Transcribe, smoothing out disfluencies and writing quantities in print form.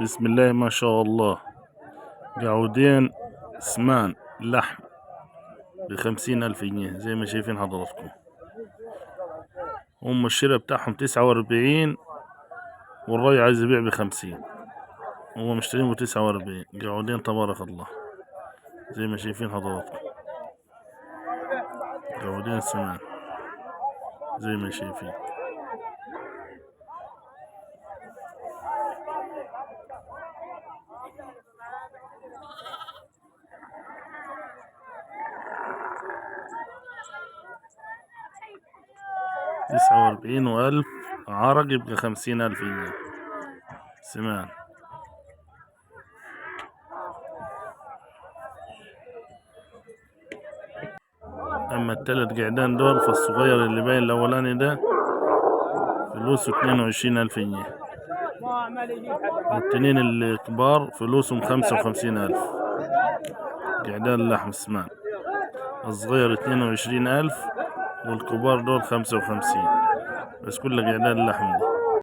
بسم الله ما شاء الله. قعودين سمان لحم ب50,000 جنيه زي ما شايفين حضراتكم. هم الشراء بتاعهم 49 والراجل عايز يبيع ب50. هو مشترين ب49 قعودين تبارك الله زي ما شايفين حضراتكم. قعودين سمان زي ما شايفين. ب49,000 عرق يبقى 50,000 جنيه سمان. اما التلات قعدان دول فالصغير اللي باين الاولاني ده فلوسه 22,000 جنيه. التنين الكبار فلوسهم 55,000. قعدان لحم سمان. الصغير 22,000 والكبار دول 55. بس كل قعدان لحم دي.